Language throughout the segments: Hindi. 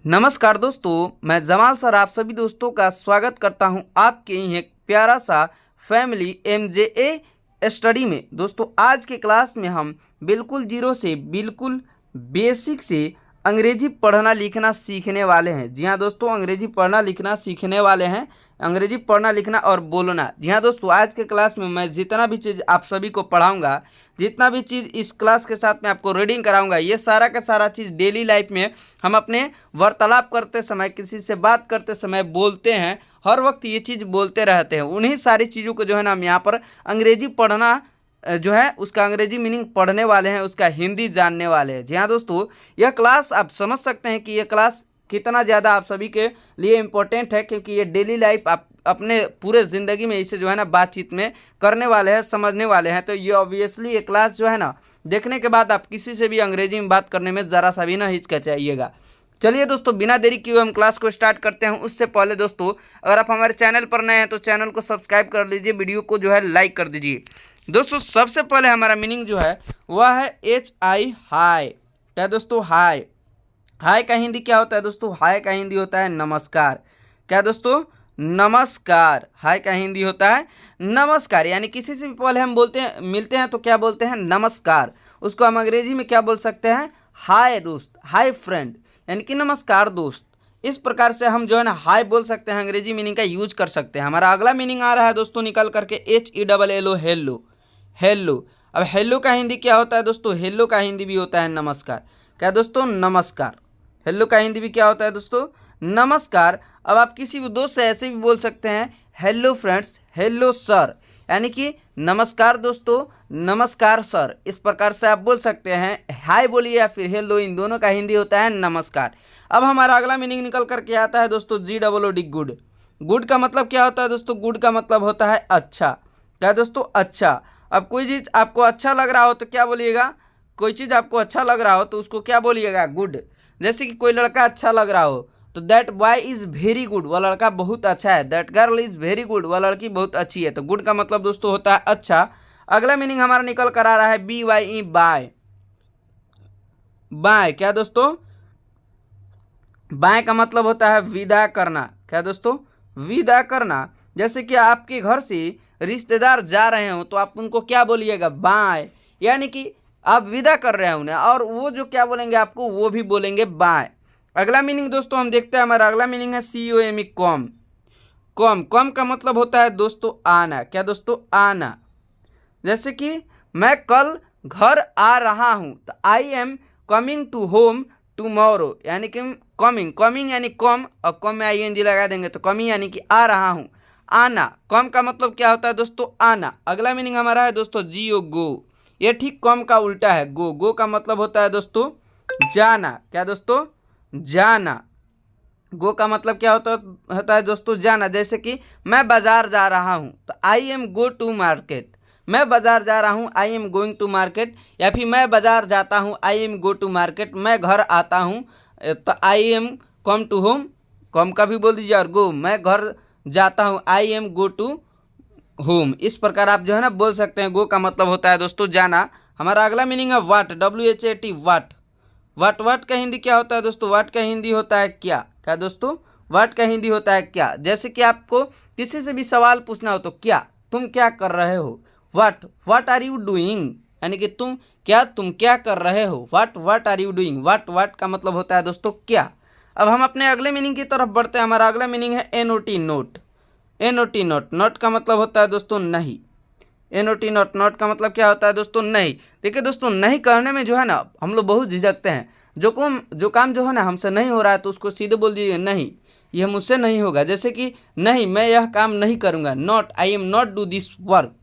नमस्कार दोस्तों, मैं जमाल सर आप सभी दोस्तों का स्वागत करता हूं आपके ही एक प्यारा सा फैमिली एमजेए स्टडी में। दोस्तों आज के क्लास में हम बिल्कुल जीरो से बिल्कुल बेसिक से अंग्रेजी पढ़ना लिखना सीखने वाले हैं। जी हाँ दोस्तों, अंग्रेजी पढ़ना लिखना सीखने वाले हैं। अंग्रेजी पढ़ना लिखना और बोलना। जी हाँ दोस्तों, आज के क्लास में मैं जितना भी चीज़ आप सभी को पढ़ाऊंगा, जितना भी चीज़ इस क्लास के साथ में आपको रीडिंग कराऊंगा, ये सारा का सारा चीज़ डेली लाइफ में हम अपने वार्तालाप करते समय, किसी से बात करते समय बोलते हैं, हर वक्त ये चीज़ बोलते रहते हैं। उन्हीं सारी चीज़ों को जो है ना हम यहाँ पर अंग्रेजी पढ़ना जो है उसका अंग्रेजी मीनिंग पढ़ने वाले हैं, उसका हिंदी जानने वाले हैं। जी हाँ दोस्तों, यह क्लास आप समझ सकते हैं कि यह क्लास कितना ज़्यादा आप सभी के लिए इम्पोर्टेंट है, क्योंकि ये डेली लाइफ आप अपने पूरे ज़िंदगी में इसे जो है ना बातचीत में करने वाले हैं, समझने वाले हैं। तो ये ऑब्वियसली ये क्लास जो है ना देखने के बाद आप किसी से भी अंग्रेजी में बात करने में ज़रा सा भी ना हिचकिचाइएगा। चलिए दोस्तों, बिना देरी किए हम क्लास को स्टार्ट करते हैं। उससे पहले दोस्तों, अगर आप हमारे चैनल पर नए हैं तो चैनल को सब्सक्राइब कर लीजिए, वीडियो को जो है लाइक कर दीजिए। दोस्तों सबसे पहले हमारा मीनिंग जो है वह है HI हाय। क्या दोस्तों? हाय। हाय का हिंदी क्या होता है दोस्तों? हाय का हिंदी होता है नमस्कार। क्या दोस्तों? नमस्कार। हाय का हिंदी होता है नमस्कार। यानी किसी से भी पहले हम बोलते हैं, मिलते हैं तो क्या बोलते हैं? नमस्कार। उसको हम अंग्रेजी में क्या बोल सकते हैं? हाय दोस्त, हाय फ्रेंड, यानी कि नमस्कार दोस्त। इस प्रकार से हम जो है ना हाय बोल सकते हैं, अंग्रेजी मीनिंग का यूज कर सकते हैं। हमारा अगला मीनिंग आ रहा है दोस्तों निकल करके HELLO, हेलो। हेलो। अब हेलो का हिंदी क्या होता है दोस्तों? हेलो का हिंदी भी होता है नमस्कार। क्या दोस्तों? नमस्कार। हेलो का हिंदी भी क्या होता है दोस्तों? नमस्कार। अब आप किसी भी दोस्त से ऐसे भी बोल सकते हैं, हेलो फ्रेंड्स, हेलो सर, यानी कि नमस्कार दोस्तों, नमस्कार सर। इस प्रकार से आप बोल सकते हैं। हाय बोलिए या फिर हेलो, इन दोनों का हिंदी होता है नमस्कार। अब हमारा अगला मीनिंग निकल करके आता है दोस्तों GOOD, गुड। गुड का मतलब क्या होता है दोस्तों? गुड का मतलब होता है अच्छा। क्या दोस्तों? अच्छा। अब कोई चीज़ आपको अच्छा लग रहा हो तो क्या बोलिएगा? कोई चीज़ आपको अच्छा लग रहा हो तो उसको क्या बोलिएगा? गुड। जैसे कि कोई लड़का अच्छा लग रहा हो तो that boy is very good, वह लड़का बहुत अच्छा है। That girl is very good, वह लड़की बहुत अच्छी है। तो गुड का मतलब दोस्तों होता है अच्छा। अगला मीनिंग हमारा निकल कर आ रहा है BYE, बाय। बाय। क्या दोस्तों? बाय का मतलब होता है विदा करना। क्या दोस्तों? विदा करना। जैसे कि आपके घर से रिश्तेदार जा रहे हो तो आप उनको क्या बोलिएगा? बाय। यानी कि आप विदा कर रहे हैं उन्हें, और वो जो क्या बोलेंगे आपको, वो भी बोलेंगे बाय। अगला मीनिंग दोस्तों हम देखते हैं। हमारा अगला मीनिंग है COME, कॉम। कॉम। कॉम का मतलब होता है दोस्तों आना। क्या दोस्तों? आना। जैसे कि मैं कल घर आ रहा हूँ तो I am coming to home tomorrow, यानी कि कमिंग। कमिंग यानी कम, और कम में ING लगा देंगे तो कमिंग यानी कि आ रहा हूँ। आना। कम का मतलब क्या होता है दोस्तों? आना। अगला मीनिंग हमारा है दोस्तों GO, गो। ये ठीक कम का उल्टा है, गो। गो का मतलब होता है दोस्तों जाना। क्या दोस्तों? जाना। गो का मतलब क्या होता है दोस्तों? जाना। जैसे कि मैं बाजार जा रहा हूँ तो I am go to market. मैं बाजार जा रहा हूँ, I am going to market. या फिर मैं बाजार जाता हूँ, I am go to market. मैं घर आता हूँ तो I am come to home. Come का भी बोल दीजिए, और गो, मैं घर जाता हूँ, I am go to home. इस प्रकार आप जो है ना बोल सकते हैं। गो का मतलब होता है दोस्तों जाना। हमारा अगला मीनिंग है वाट, WHAT, वाट। वाट। वाट का हिंदी क्या होता है दोस्तों? वाट का हिंदी होता है क्या। क्या दोस्तों? वाट का हिंदी होता है क्या। जैसे कि आपको किसी से भी सवाल पूछना हो तो क्या, तुम क्या कर रहे हो? What. What are you doing, यानी कि तुम क्या कर रहे हो? What are you doing. What का मतलब होता है दोस्तों क्या। अब हम अपने अगले मीनिंग की तरफ बढ़ते हैं। हमारा अगला मीनिंग है NOT, note. NOT, note. Note का मतलब होता है दोस्तों नहीं। NOT, note. नोट का मतलब क्या होता है दोस्तों? नहीं। देखिए दोस्तों, नहीं करने में जो है ना हम लोग बहुत झिझकते हैं। जो काम जो है ना हमसे नहीं हो रहा है तो उसको सीधे बोल दीजिए नहीं, यह मुझसे नहीं होगा। जैसे कि नहीं, मैं यह काम नहीं करूँगा। Not, I am not do this work,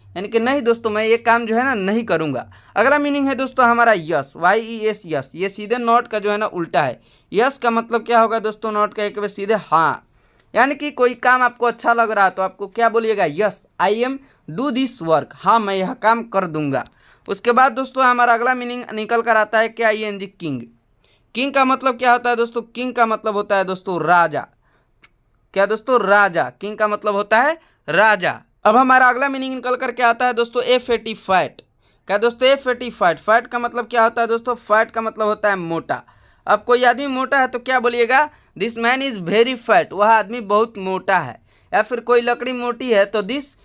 यानी कि नहीं दोस्तों, मैं ये काम जो है ना नहीं करूँगा। अगला मीनिंग है दोस्तों हमारा यस, YES, यस। ये सीधे नॉट का जो है ना उल्टा है। यस का मतलब क्या होगा दोस्तों? नॉट का एक बार सीधे हाँ। यानी कि कोई काम आपको अच्छा लग रहा है तो आपको क्या बोलिएगा? Yes, I am do this work, हाँ मैं यह काम कर दूंगा। उसके बाद दोस्तों हमारा अगला मीनिंग निकल कर आता है क्या? ING, king. किंग का मतलब क्या होता है दोस्तों? किंग का मतलब होता है दोस्तों राजा। क्या दोस्तों? राजा। किंग का मतलब होता है राजा। अब हमारा अगला मीनिंग निकल करके आता है दोस्तों FAT, फैट। क्या दोस्तों? FAT, fat. फैट का मतलब क्या होता है दोस्तों? फैट का मतलब होता है मोटा। अब कोई आदमी मोटा है तो क्या बोलिएगा, this man is very fat, वह आदमी बहुत मोटा है। या फिर कोई लकड़ी मोटी है तो दिस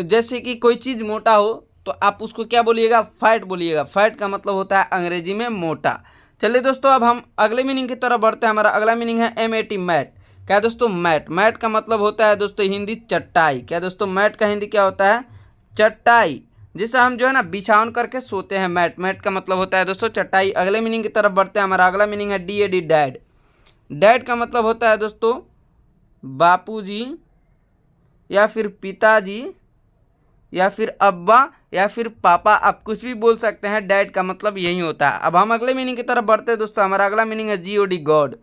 जैसे कि कोई चीज़ मोटा हो तो आप उसको क्या बोलिएगा, फैट बोलिएगा। फैट का मतलब होता है अंग्रेजी में मोटा। चलिए दोस्तों, अब हम अगले मीनिंग की तरफ बढ़ते हैं। हमारा अगला मीनिंग है MAT, मैट। क्या है दोस्तों, मैट। मैट का मतलब होता है दोस्तों हिंदी चटाई। क्या दोस्तों, मैट का हिंदी क्या होता है, चटाई, जिसे हम जो है ना बिछावन करके सोते हैं। मैट, मैट का मतलब होता है दोस्तों चटाई। अगले मीनिंग की तरफ बढ़ते हैं। हमारा अगला मीनिंग है DAD, डैड। डैड का मतलब होता है दोस्तों बापूजी या फिर पिताजी या फिर अब्बा या फिर पापा, आप कुछ भी बोल सकते हैं। डैड का मतलब यही होता है। अब हम अगले मीनिंग की तरफ बढ़ते हैं दोस्तों। हमारा अगला मीनिंग है GOD, गॉड।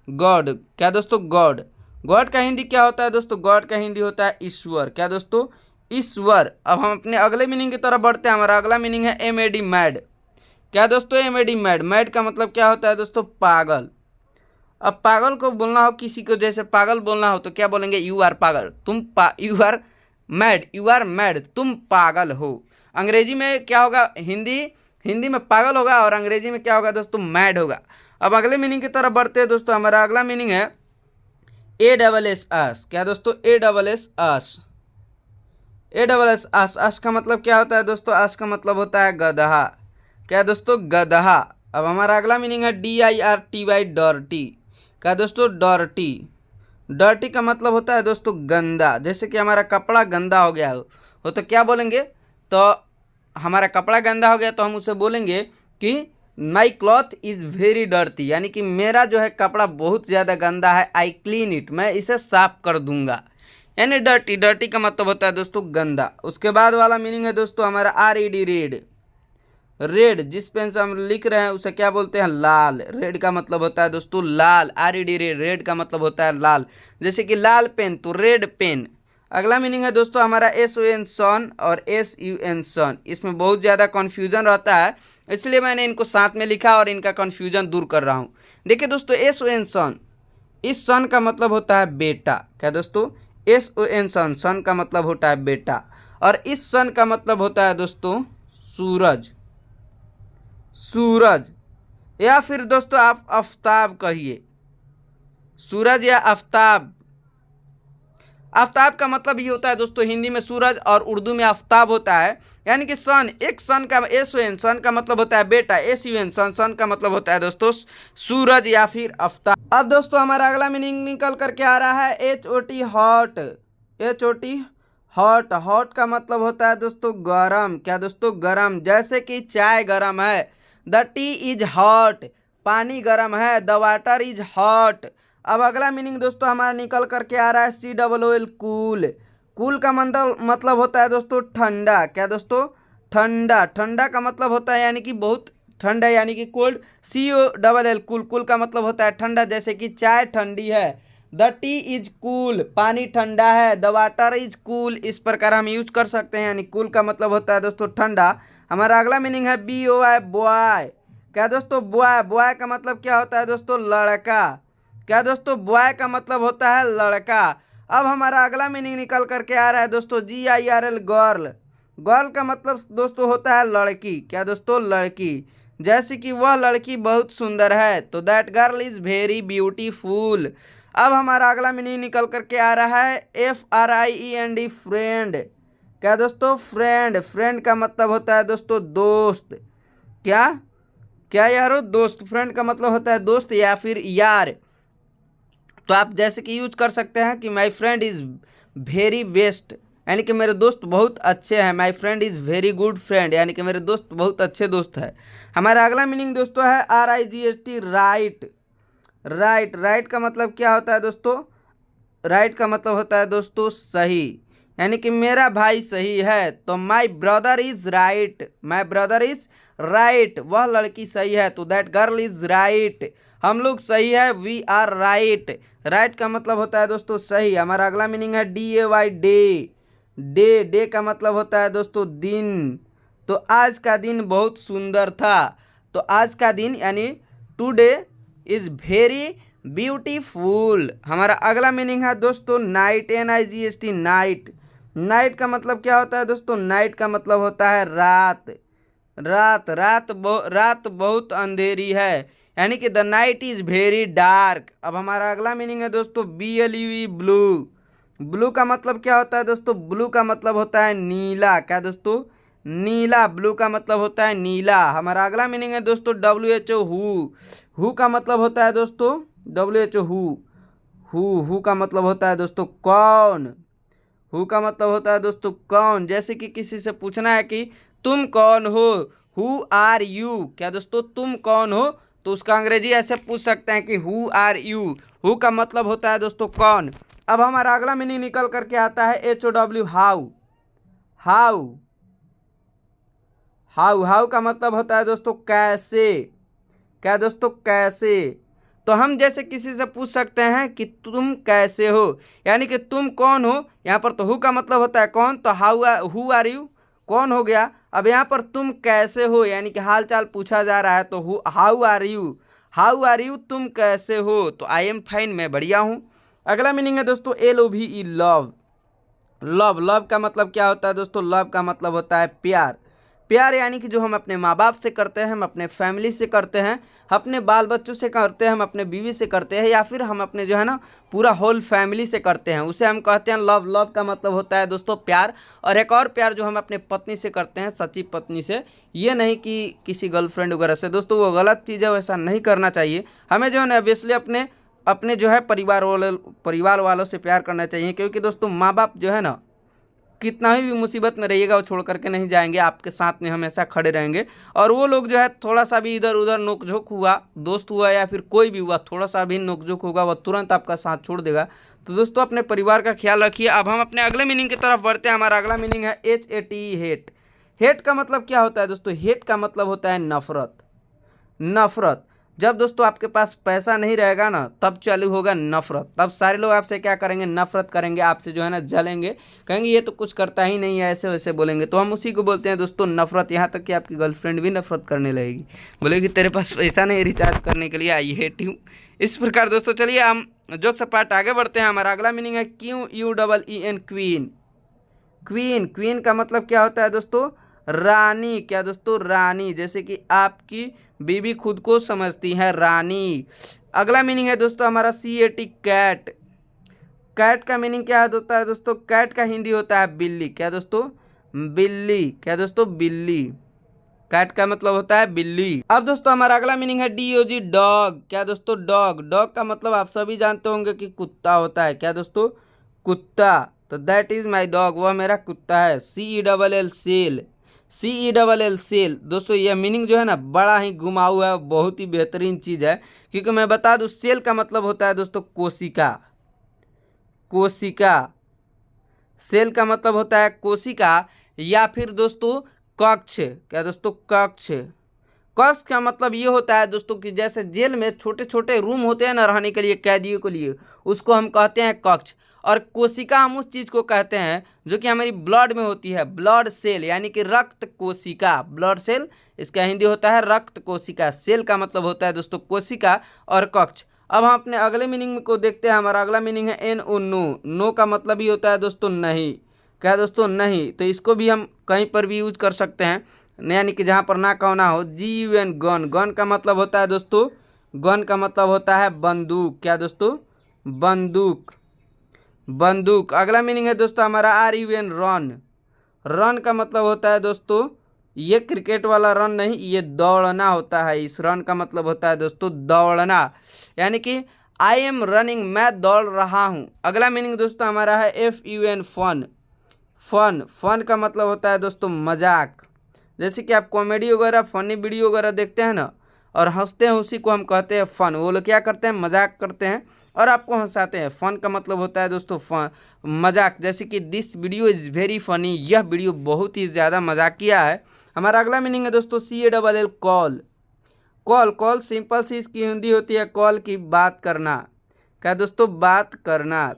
गॉड, क्या दोस्तों, गॉड। गॉड का हिंदी क्या होता है दोस्तों, गॉड का हिंदी होता है ईश्वर। क्या दोस्तों, ईश्वर। अब हम अपने अगले मीनिंग की तरफ बढ़ते हैं। हमारा अगला मीनिंग है MAD, मैड। क्या दोस्तों, MAD, मैड। मैड का मतलब क्या होता है दोस्तों, पागल। अब पागल को बोलना हो, किसी को जैसे पागल बोलना हो तो क्या बोलेंगे, यू आर पागल, you are mad, you are mad, तुम पागल हो। अंग्रेजी में क्या होगा, हिंदी में पागल होगा और अंग्रेजी में क्या होगा दोस्तों, मैड होगा। अब अगले मीनिंग की तरफ बढ़ते हैं दोस्तों। हमारा अगला मीनिंग है ASS। क्या दोस्तों, ASS। ASS का मतलब क्या होता है दोस्तों, आस का मतलब होता है गधा। क्या दोस्तों, गधा। अब हमारा अगला मीनिंग है DIRTY, डर्टी। क्या दोस्तों, डर्टी। डर्टी का मतलब होता है दोस्तों गंदा। जैसे कि हमारा कपड़ा गंदा हो गया हो तो क्या बोलेंगे, तो हमारा कपड़ा गंदा हो गया तो हम उसे बोलेंगे कि माई क्लॉथ इज़ वेरी डर्टी, यानी कि मेरा जो है कपड़ा बहुत ज़्यादा गंदा है। आई क्लीन इट, मैं इसे साफ कर दूंगा। यानी डर्टी, डर्टी का मतलब होता है दोस्तों गंदा। उसके बाद वाला मीनिंग है दोस्तों हमारा RED, रेड। रेड, जिस पेन से हम लिख रहे हैं उसे क्या बोलते हैं, लाल। रेड का मतलब होता है दोस्तों लाल। RED, red. रेड का मतलब होता है लाल। जैसे कि लाल पेन तो रेड पेन। अगला मीनिंग है दोस्तों हमारा SON, सन, और SUN, सन। इसमें बहुत ज़्यादा कन्फ्यूजन रहता है, इसलिए मैंने इनको साथ में लिखा और इनका कन्फ्यूजन दूर कर रहा हूँ। देखिए दोस्तों, SON, सन, इस सन का मतलब होता है बेटा। क्या दोस्तों, SON, सन, सन का मतलब होता है बेटा। और इस सन का मतलब होता है दोस्तों सूरज, सूरज। या फिर दोस्तों आप आफ्ताब कहिए, सूरज या आफ्ताब। आफ्ताब का मतलब ये होता है दोस्तों हिंदी में सूरज और उर्दू में आफ्ताब होता है। यानी कि सन, एक सन का SON, सन का मतलब होता है बेटा। SUN, सन, सन का मतलब होता है दोस्तों सूरज या फिर आफ्ताब। अब दोस्तों हमारा अगला मीनिंग निकल करके आ रहा है HOT, hot. HOT, hot. Hot का मतलब होता है दोस्तों गरम। क्या दोस्तों, गरम। जैसे कि चाय गरम है, द टी इज हॉट, पानी गरम है, द वाटर इज हॉट। अब अगला मीनिंग दोस्तों हमारा निकल करके आ रहा है COOL, कूल। कूल का मतलब होता है दोस्तों ठंडा। क्या दोस्तों, ठंडा। ठंडा का मतलब होता है यानी कि बहुत ठंडा, यानी कि कोल्ड। COLL, cool. कूल का मतलब होता है ठंडा। जैसे कि चाय ठंडी है, द टी इज कूल, पानी ठंडा है, द वाटर इज कूल। इस प्रकार हम यूज कर सकते हैं। यानी कूल का मतलब होता है दोस्तों ठंडा। हमारा अगला मीनिंग है BOY, बॉय। क्या दोस्तों, बॉय। बॉय का मतलब क्या होता है दोस्तों, लड़का। क्या दोस्तों, बॉय का मतलब होता है लड़का। अब हमारा अगला मीनिंग निकल करके आ रहा है दोस्तों GIRL, गर्ल। गर्ल का मतलब दोस्तों होता है लड़की। क्या दोस्तों, लड़की। जैसे कि वह लड़की बहुत सुंदर है, तो that girl is very beautiful. अब हमारा अगला मीनिंग निकल करके आ रहा है FRIEND, फ्रेंड। क्या दोस्तों, फ्रेंड। फ्रेंड का मतलब होता है दोस्तों दोस्त। क्या क्या यारो, दोस्त। फ्रेंड का मतलब होता है दोस्त या फिर यार। तो आप जैसे कि यूज कर सकते हैं कि my friend is very best, यानी कि मेरे दोस्त बहुत अच्छे हैं। My friend is very good friend, यानी कि मेरे दोस्त बहुत अच्छे दोस्त हैं। हमारा अगला मीनिंग दोस्तों है RIGHT, राइट। राइट, राइट का मतलब क्या होता है दोस्तों, राइट का मतलब होता है दोस्तों सही। यानी कि मेरा भाई सही है, तो my brother is right. My brother is right, वह लड़की सही है, तो दैट गर्ल इज राइट, हम लोग सही है, वी आर राइट। राइट का मतलब होता है दोस्तों सही। हमारा अगला मीनिंग है DAY, डे। डे, डे का मतलब होता है दोस्तों दिन। तो आज का दिन बहुत सुंदर था, तो आज का दिन यानी टुडे इज वेरी ब्यूटीफुल। हमारा अगला मीनिंग है दोस्तों नाइट, NIGHT, नाइट। नाइट का मतलब क्या होता है दोस्तों, नाइट का मतलब होता है रात। रात, रात बहुत अंधेरी है। यानी कि the night is very dark. अब हमारा अगला मीनिंग है दोस्तों BLUE ब्लू। ब्लू का मतलब क्या होता है दोस्तों? ब्लू का मतलब होता है नीला। क्या दोस्तों? नीला। ब्लू का मतलब होता है नीला। हमारा अगला मीनिंग है दोस्तों WHO हु का मतलब होता है दोस्तों WHO हु का मतलब होता है दोस्तों कौन। हु का मतलब होता है दोस्तों कौन। जैसे कि किसी से पूछना है कि तुम कौन हो, हु आर यू। क्या दोस्तों? तुम कौन हो, तो उसका अंग्रेजी ऐसे पूछ सकते हैं कि हु आर यू। हु का मतलब होता है दोस्तों कौन। अब हमारा अगला मीनिंग निकल करके आता है HOW how. How how how का मतलब होता है दोस्तों कैसे। क्या दोस्तों? कैसे। तो हम जैसे किसी से पूछ सकते हैं कि तुम कैसे हो, यानी कि तुम कौन हो। यहाँ पर तो हु का मतलब होता है कौन, तो हु आर यू कौन हो गया। अब यहाँ पर तुम कैसे हो यानी कि हाल चाल पूछा जा रहा है, तो how are you. How are you, तुम कैसे हो। तो आई एम फाइन, मैं बढ़िया हूँ। अगला मीनिंग है दोस्तों LOVE लव। लव लव का मतलब क्या होता है दोस्तों? लव का मतलब होता है प्यार। प्यार यानी कि जो हम अपने माँ बाप से करते हैं, हम अपने फैमिली से करते हैं, अपने बाल बच्चों से करते हैं, हम अपने बीवी से करते हैं, या फिर हम अपने जो है ना पूरा होल फैमिली से करते हैं, उसे हम कहते हैं लव। लव का मतलब होता है दोस्तों प्यार। और एक और प्यार जो हम अपने पत्नी से करते हैं, सच्ची पत्नी से, ये नहीं कि किसी गर्लफ्रेंड वगैरह से। दोस्तों वो गलत चीज़ है, वैसा नहीं करना चाहिए। हमें जो है ना ऑब्वियसली अपने अपने जो है परिवार वालों से प्यार करना चाहिए, क्योंकि दोस्तों माँ बाप जो है ना कितना भी मुसीबत में रहिएगा वो छोड़ करके नहीं जाएंगे, आपके साथ में हमेशा खड़े रहेंगे। और वो लोग जो है थोड़ा सा भी इधर उधर नोकझोंक हुआ, दोस्त हुआ या फिर कोई भी हुआ, थोड़ा सा भी नोकझोंक होगा वो तुरंत आपका साथ छोड़ देगा। तो दोस्तों अपने परिवार का ख्याल रखिए। अब हम अपने अगले मीनिंग की तरफ बढ़ते हैं। हमारा अगला मीनिंग है HATE हेट। हेट का मतलब क्या होता है दोस्तों? हेट का मतलब होता है नफरत। नफरत। जब दोस्तों आपके पास पैसा नहीं रहेगा ना, तब चालू होगा नफरत। तब सारे लोग आपसे क्या करेंगे? नफरत करेंगे आपसे, जो है ना जलेंगे, कहेंगे ये तो कुछ करता ही नहीं है, ऐसे वैसे बोलेंगे। तो हम उसी को बोलते हैं दोस्तों नफरत। यहाँ तक कि आपकी गर्लफ्रेंड भी नफरत करने लगेगी, बोलेगी तेरे पास पैसा नहीं रिचार्ज करने के लिए, आई हेट यू। इस प्रकार दोस्तों चलिए हम जोक से पार्ट आगे बढ़ते हैं। हमारा अगला मीनिंग है QUEEN क्वीन। क्वीन। क्वीन का मतलब क्या होता है दोस्तों? रानी। क्या दोस्तों? रानी। जैसे कि आपकी बीवी खुद को समझती है रानी। अगला मीनिंग है दोस्तों हमारा CAT कैट। कैट का मीनिंग क्या होता है दोस्तों? कैट का हिंदी होता है बिल्ली। क्या दोस्तों? बिल्ली। क्या दोस्तों? बिल्ली। कैट का मतलब होता है बिल्ली। अब दोस्तों हमारा अगला मीनिंग है DOG डॉग। क्या दोस्तों? डॉग। डॉग का मतलब आप सभी जानते होंगे कि कुत्ता होता है। क्या दोस्तों? कुत्ता। तो दैट इज माई डॉग, वह मेरा कुत्ता है। CELL cell. CELL cell. दोस्तों यह मीनिंग जो है ना बड़ा ही घुमाऊ है, बहुत ही बेहतरीन चीज़ है। क्योंकि मैं बता दूं सेल का मतलब होता है दोस्तों कोशिका। कोशिका। सेल का मतलब होता है कोशिका, या फिर दोस्तों कक्ष। क्या दोस्तों? कक्ष। कक्ष का मतलब ये होता है दोस्तों कि जैसे जेल में छोटे छोटे रूम होते हैं ना रहने के लिए कैदियों के लिए, उसको हम कहते हैं कक्ष। और कोशिका हम उस चीज़ को कहते हैं जो कि हमारी ब्लड में होती है, ब्लड सेल, यानी कि रक्त कोशिका। ब्लड सेल, इसका हिंदी होता है रक्त कोशिका। सेल का मतलब होता है दोस्तों कोशिका और कक्ष। अब हम अपने अगले मीनिंग को देखते हैं। हमारा अगला मीनिंग है NO नो। नो का मतलब ही होता है दोस्तों नहीं। क्या दोस्तों? नहीं। तो इसको भी हम कहीं पर भी यूज कर सकते हैं, यानी कि जहाँ पर ना कहना हो। GUN gun. गन का मतलब होता है दोस्तों, गन का मतलब होता है बंदूक। क्या दोस्तों? बंदूक। बंदूक। अगला मीनिंग है दोस्तों हमारा RUN रन। रन का मतलब होता है दोस्तों ये क्रिकेट वाला रन नहीं, ये दौड़ना होता है। इस रन का मतलब होता है दोस्तों दौड़ना, यानी कि आई एम रनिंग, मैं दौड़ रहा हूँ। अगला मीनिंग दोस्तों हमारा है FUN फन। फन। फन का मतलब होता है दोस्तों मजाक। जैसे कि आप कॉमेडी वगैरह फनी वीडियो वगैरह देखते हैं ना और हंसते हैं, उसी को हम कहते हैं फन। वो लोग क्या करते हैं? मजाक करते हैं और आपको हंसाते हैं। फन का मतलब होता है दोस्तों फन, मजाक। जैसे कि this video is very funny, यह वीडियो बहुत ही ज़्यादा मजाकिया है। हमारा अगला मीनिंग है दोस्तों CALL call. Call. Call simple सी इसकी हिंदी होती है कॉल की बात करना। क्या दोस्तों? बात करना।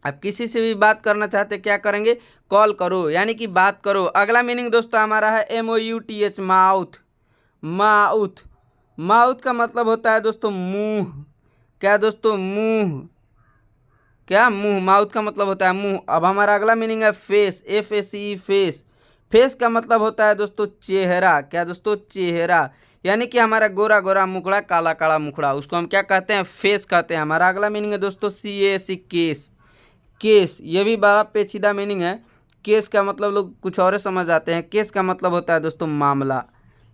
आप किसी से भी बात करना चाहते क्या करेंगे? कॉल करो, यानी कि बात करो। अगला मीनिंग दोस्तों हमारा है MOUTH माउथ। माउथ। माउथ का मतलब होता है दोस्तों मुंह। क्या दोस्तों? मुंह। क्या? मुंह। माउथ का मतलब होता है मुंह। अब हमारा अगला मीनिंग है फेस। FACE face. फेस का मतलब होता है दोस्तों चेहरा। क्या दोस्तों? चेहरा। यानी कि हमारा गोरा गोरा मुखड़ा, काला काला मुखड़ा, उसको हम क्या कहते हैं? फेस कहते हैं। हमारा अगला मीनिंग है दोस्तों CASE, केस। केस ये भी बड़ा पेचीदा मीनिंग है। केस का मतलब लोग कुछ और समझ आते हैं। केस का मतलब होता है दोस्तों मामला।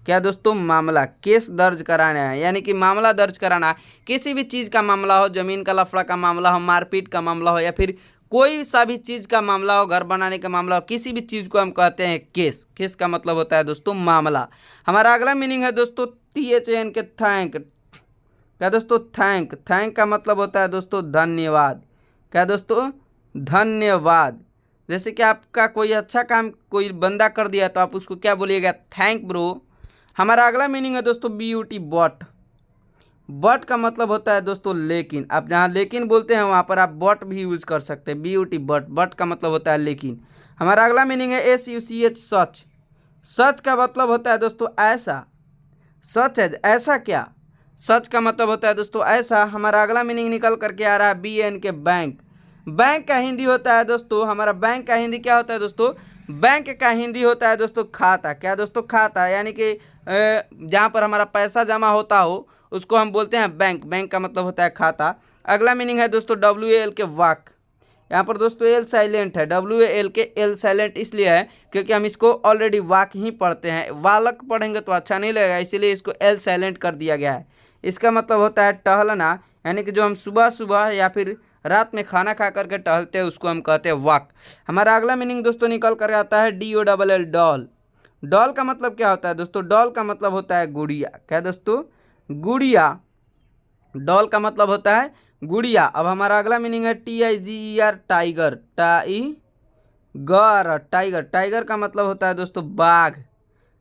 क्या दोस्तों? मामला। केस दर्ज कराना है, यानी कि मामला दर्ज कराना। किसी भी चीज़ का मामला हो, जमीन का लफड़ा का मामला हो, मारपीट का मामला हो, या फिर कोई सा भी चीज़ का मामला हो, घर बनाने का मामला हो, किसी भी चीज़ को हम कहते हैं केस। केस का मतलब होता है दोस्तों मामला। हमारा अगला मीनिंग है दोस्तों THAN के थैंक। क्या दोस्तों? थैंक। थैंक का मतलब होता है दोस्तों धन्यवाद। क्या दोस्तों? धन्यवाद। जैसे कि आपका कोई अच्छा काम कोई बंदा कर दिया तो आप उसको क्या बोलिएगा? Thank bro. हमारा अगला मीनिंग है दोस्तों BUT, बट। बट का मतलब होता है दोस्तों लेकिन। आप जहाँ लेकिन बोलते हैं वहाँ पर आप बट भी यूज कर सकते हैं। BUT, but. बट का मतलब होता है लेकिन। हमारा अगला मीनिंग है SUCH, सच। सच का मतलब होता है दोस्तों ऐसा। सच है, ऐसा क्या? सच का मतलब होता है दोस्तों ऐसा। हमारा अगला मीनिंग निकल करके आ रहा है BN के बैंक। बैंक का हिंदी होता है दोस्तों, हमारा बैंक का हिंदी क्या होता है दोस्तों? बैंक का हिंदी होता है दोस्तों खाता। क्या दोस्तों? खाता। यानी कि जहाँ पर हमारा पैसा जमा होता हो उसको हम बोलते हैं बैंक। बैंक का मतलब होता है खाता। अगला मीनिंग है दोस्तों WAL के वाक। यहाँ पर दोस्तों एल साइलेंट है। WAL के एल साइलेंट इसलिए है क्योंकि हम इसको ऑलरेडी वाक ही पढ़ते हैं। वालक पढ़ेंगे तो अच्छा नहीं लगेगा, इसीलिए इसको एल साइलेंट कर दिया गया है। इसका मतलब होता है टहलना, यानी कि जो हम सुबह सुबह या फिर रात में खाना खा करके टहलते हैं उसको हम कहते हैं वॉक। हमारा अगला मीनिंग दोस्तों निकल कर आता है DOLL, डॉल। डॉल का मतलब क्या होता है दोस्तों? डॉल का मतलब होता है गुड़िया। क्या दोस्तों? गुड़िया। डॉल का मतलब होता है गुड़िया। अब हमारा अगला मीनिंग है TIGER, टाइगर। टाइगर। टाइगर का मतलब होता है दोस्तों बाघ।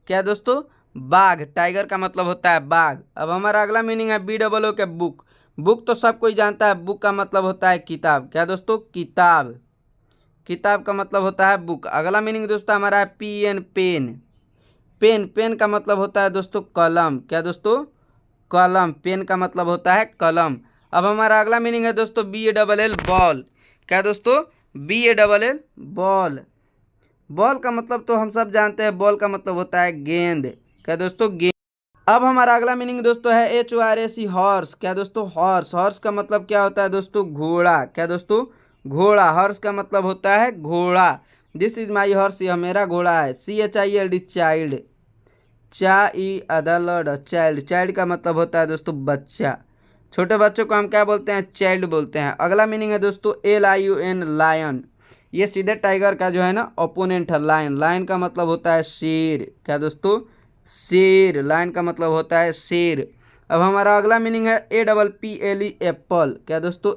क्या दोस्तों? बाघ। टाइगर का मतलब होता है बाघ। अब हमारा अगला मीनिंग है BOO के बुक। बुक तो सब कोई जानता है, बुक का मतलब होता है किताब। क्या दोस्तों? किताब। किताब का मतलब होता है बुक। अगला मीनिंग दोस्तों हमारा है PN, पेन। पेन। पेन का मतलब होता है दोस्तों कलम। क्या दोस्तों? कलम। पेन का मतलब होता है कलम। अब हमारा अगला मीनिंग है दोस्तों BALL, बॉल। क्या दोस्तों? BALL, ball. बॉल का मतलब तो हम सब जानते हैं, बॉल का मतलब होता है गेंद। क्या दोस्तों? गेंद। अब हमारा अगला मीनिंग दोस्तों है HORSE, हॉर्स। क्या दोस्तों? हॉर्स। हॉर्स का मतलब क्या होता है दोस्तों? घोड़ा। क्या दोस्तों? घोड़ा। हॉर्स का मतलब होता है घोड़ा। दिस इज माई हॉर्स, यह मेरा घोड़ा है। CHILD, child. चाइल्ड। चाइल्ड का मतलब होता है दोस्तों बच्चा। छोटे बच्चों को हम क्या बोलते हैं? चाइल्ड बोलते हैं। अगला मीनिंग है दोस्तों LION, लायन। ये सीधे टाइगर का जो है ना ओपोनेंट है, लायन। लायन का मतलब होता है शेर। क्या दोस्तों? शेर। लायन का मतलब होता है शेर। अब हमारा अगला मीनिंग है APPLE, एप्पल। क्या दोस्तों?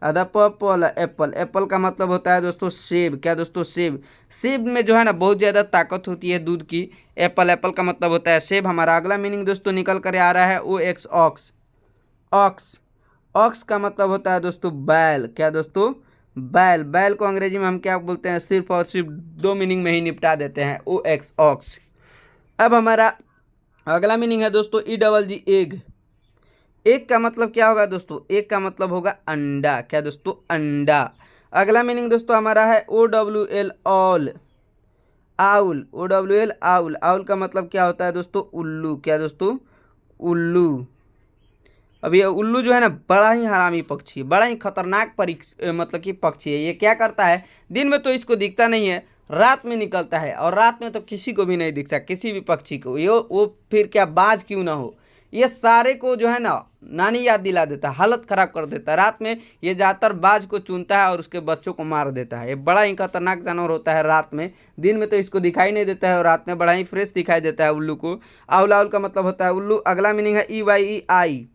एप्पल। एप्पल का मतलब होता है दोस्तों सेब। क्या दोस्तों? सेब। सेब में जो है ना बहुत ज़्यादा ताकत होती है दूध की। एप्पल। एप्पल का मतलब होता है सेब। हमारा अगला मीनिंग दोस्तों निकल कर आ रहा है OX, ऑक्स। ऑक्स। ऑक्स का मतलब होता है दोस्तों बैल। क्या दोस्तों? बैल। बैल को अंग्रेजी में हम क्या बोलते हैं? सिर्फ और सिर्फ दो मीनिंग में ही निपटा देते हैं, OX, ऑक्स। अब हमारा अगला मीनिंग है दोस्तों EGG, एग। एग का मतलब क्या होगा दोस्तों? एग का मतलब होगा अंडा। क्या दोस्तों? अंडा। अगला मीनिंग दोस्तों हमारा है OWL, all. Owl. OWL, owl. Owl का मतलब क्या होता है दोस्तों? उल्लू। क्या दोस्तों? उल्लू। अब ये उल्लू जो है ना बड़ा ही हरामी पक्षी है, बड़ा ही खतरनाक मतलब कि पक्षी है। ये क्या करता है? दिन में तो इसको दिखता नहीं है, रात में निकलता है, और रात में तो किसी को भी नहीं दिखता, किसी भी पक्षी को। ये वो फिर क्या बाज क्यों ना हो, ये सारे को जो है ना नानी याद दिला देता है, हालत खराब कर देता है। रात में ये ज़्यादातर बाज को चुनता है और उसके बच्चों को मार देता है। ये बड़ा ही खतरनाक जानवर होता है रात में। दिन में तो इसको दिखाई नहीं देता है और रात में बड़ा ही फ्रेश दिखाई देता है उल्लू को। आउल। आउल का मतलब होता है उल्लू। अगला मीनिंग है EYE, आई।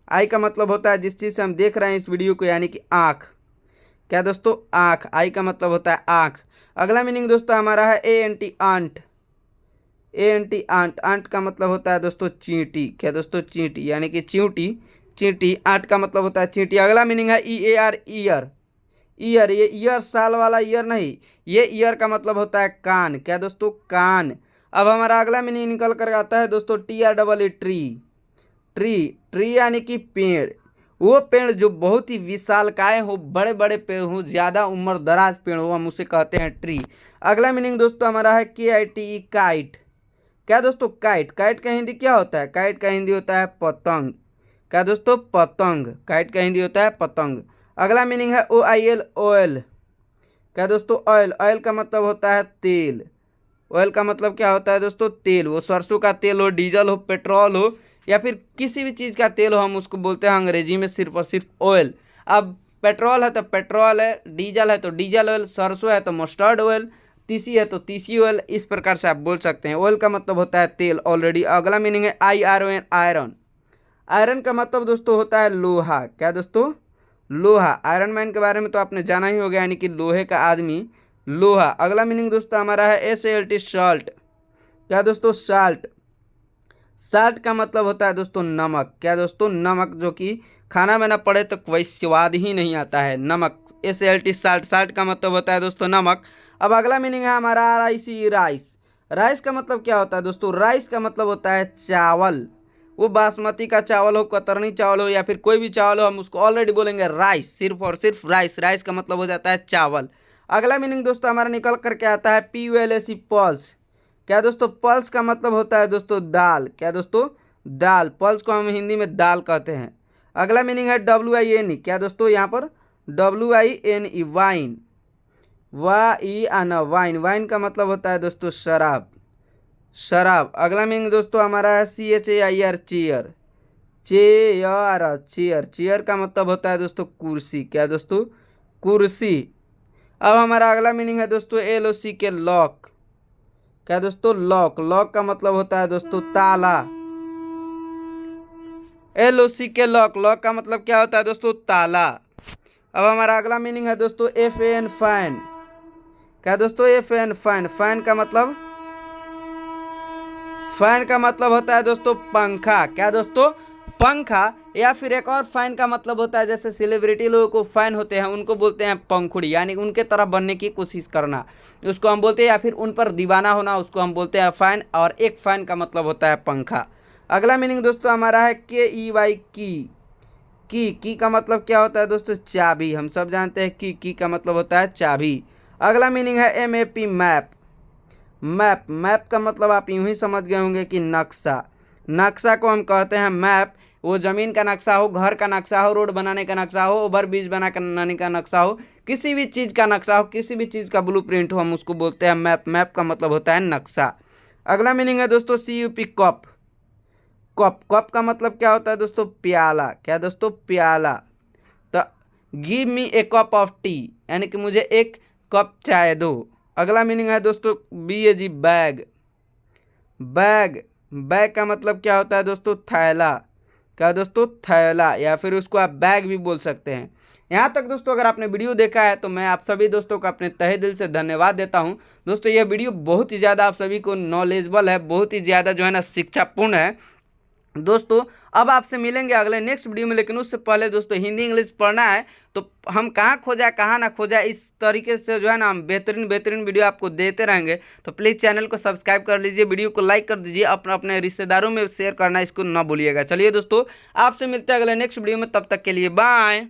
आई का मतलब होता है जिस चीज़ से हम देख रहे हैं इस वीडियो को, यानी कि आँख। क्या दोस्तों? आँख। आई का मतलब होता है आँख। अगला मीनिंग दोस्तों हमारा है ANT, ant. ANT, ant. Ant का मतलब होता है दोस्तों चींटी। क्या दोस्तों? चींटी, यानी कि च्यूटी। चींटी। आंट का मतलब होता है चींटी। अगला मीनिंग है EAR, ईयर। ईयर। ये ईयर साल वाला ईयर नहीं, ये ईयर का मतलब होता है कान। क्या दोस्तों? कान। अब हमारा अगला मीनिंग निकल कर आता है दोस्तों TREE, ट्री। ट्री। ट्री यानी कि पेड़। वो पेड़ जो बहुत ही विशालकाय हो, बड़े बड़े पेड़ हो, ज़्यादा उम्र दराज पेड़ हो, हम उसे कहते हैं ट्री। अगला मीनिंग दोस्तों हमारा है KITE, काइट। क्या दोस्तों, काइट। काइट का हिंदी क्या होता है? काइट का हिंदी होता है पतंग। क्या दोस्तों, पतंग। काइट का हिंदी होता है पतंग। अगला मीनिंग है OIL, ऑयल। क्या दोस्तों, ऑयल। ऑयल का मतलब होता है तेल। ऑयल का मतलब क्या होता है दोस्तों? तेल। वो सरसों का तेल हो, डीजल हो, पेट्रोल हो, या फिर किसी भी चीज़ का तेल हो, हम उसको बोलते हैं अंग्रेजी में सिर्फ और सिर्फ ऑयल। अब पेट्रोल है तो पेट्रोल है, डीजल है तो डीजल ऑयल, सरसों है तो मस्टर्ड ऑयल, तीसी है तो तीसी ऑयल। इस प्रकार से आप बोल सकते हैं। ऑयल का मतलब होता है तेल ऑलरेडी। अगला मीनिंग है IRON, आयरन। आयरन का मतलब दोस्तों होता है लोहा। क्या दोस्तों, लोहा। आयरन मैन के बारे में तो आपने जाना ही होगा, यानी कि लोहे का आदमी, लोहा। अगला मीनिंग दोस्तों हमारा है SALT, साल्ट। क्या दोस्तों, साल्ट। साल्ट का मतलब होता है दोस्तों नमक। क्या दोस्तों, नमक, जो कि खाना में ना पड़े तो कोई स्वाद ही नहीं आता है। नमक, SALT, साल्ट। साल्ट का मतलब होता है दोस्तों नमक। अब अगला मीनिंग है हमारा RIC, राइस। राइस का मतलब क्या होता है दोस्तों? राइस का मतलब होता है चावल। वो बासमती का चावल हो, कतरनी चावल हो, या फिर कोई भी चावल हो, हम उसको ऑलरेडी बोलेंगे राइस, सिर्फ और सिर्फ राइस। राइस का मतलब हो जाता है चावल। अगला मीनिंग दोस्तों हमारा निकल करके आता है PULSE, पल्स। क्या दोस्तों, पल्स का मतलब होता है दोस्तों दाल। क्या दोस्तों, दाल। पल्स को हम हिंदी में दाल कहते हैं। अगला मीनिंग है WINE। क्या दोस्तों, यहाँ पर WINE, वाइन। वाइन। वाइन का मतलब होता है दोस्तों शराब, शराब। अगला मीनिंग दोस्तों हमारा है CHAIR, chair. Chair, chair. Chair का मतलब होता है दोस्तों कुर्सी। क्या दोस्तों, कुर्सी। अब हमारा अगला मीनिंग है दोस्तों LOCK, लॉक। क्या दोस्तों, लॉक। लॉक का मतलब होता है दोस्तों ताला। LOCK, lock. लॉक का मतलब क्या होता है दोस्तों? ताला। अब हमारा अगला मीनिंग है दोस्तों FAN, फैन। क्या दोस्तों, FAN, फैन। फैन का मतलब, फैन का मतलब होता है दोस्तों पंखा। क्या दोस्तों, पंखा। या फिर एक और फैन का मतलब होता है, जैसे सेलिब्रिटी लोगों को फैन होते हैं, उनको बोलते हैं पंखुड़ी, यानी उनके तरह बनने की कोशिश करना, उसको हम बोलते हैं, या फिर उन पर दीवाना होना, उसको हम बोलते हैं फैन। और एक फैन का मतलब होता है पंखा। अगला मीनिंग दोस्तों हमारा है KEY, की का मतलब क्या होता है दोस्तों? चाबी। हम सब जानते हैं की का मतलब होता है चाबी। अगला मीनिंग है MAP, मैप। मैप। मैप का मतलब आप यूं ही समझ गए होंगे कि नक्शा। नक्शा को हम कहते हैं मैप। वो ज़मीन का नक्शा हो, घर का नक्शा हो, रोड बनाने का नक्शा हो, ओवर ब्रिज बनाने का नक्शा हो, किसी भी चीज़ का नक्शा हो, किसी भी चीज़ का ब्लूप्रिंट हो, हम उसको बोलते हैं मैप। मैप का मतलब होता है नक्शा। अगला मीनिंग है दोस्तों CUP, कप। कप। कप का मतलब क्या होता है दोस्तों? प्याला। क्या दोस्तों, प्याला। तो give me A cup of T, यानी कि मुझे एक कप चाय दो। अगला मीनिंग है दोस्तों BAG, बैग। बैग। बैग का मतलब क्या होता है दोस्तों? थैला। क्या दोस्तों, थैला, या फिर उसको आप बैग भी बोल सकते हैं। यहाँ तक दोस्तों अगर आपने वीडियो देखा है तो मैं आप सभी दोस्तों को अपने तहे दिल से धन्यवाद देता हूँ। दोस्तों यह वीडियो बहुत ही ज़्यादा आप सभी को नॉलेजेबल है, बहुत ही ज़्यादा जो है ना शिक्षापूर्ण है। दोस्तों अब आपसे मिलेंगे अगले नेक्स्ट वीडियो में, लेकिन उससे पहले दोस्तों हिंदी इंग्लिश पढ़ना है तो हम कहाँ खोजा कहाँ ना खोजा, इस तरीके से जो है ना हम बेहतरीन बेहतरीन वीडियो आपको देते रहेंगे। तो प्लीज़ चैनल को सब्सक्राइब कर लीजिए, वीडियो को लाइक कर दीजिए, अपने रिश्तेदारों में शेयर करना इसको ना भूलिएगा। चलिए दोस्तों आपसे मिलते हैं अगले नेक्स्ट वीडियो में, तब तक के लिए बाय।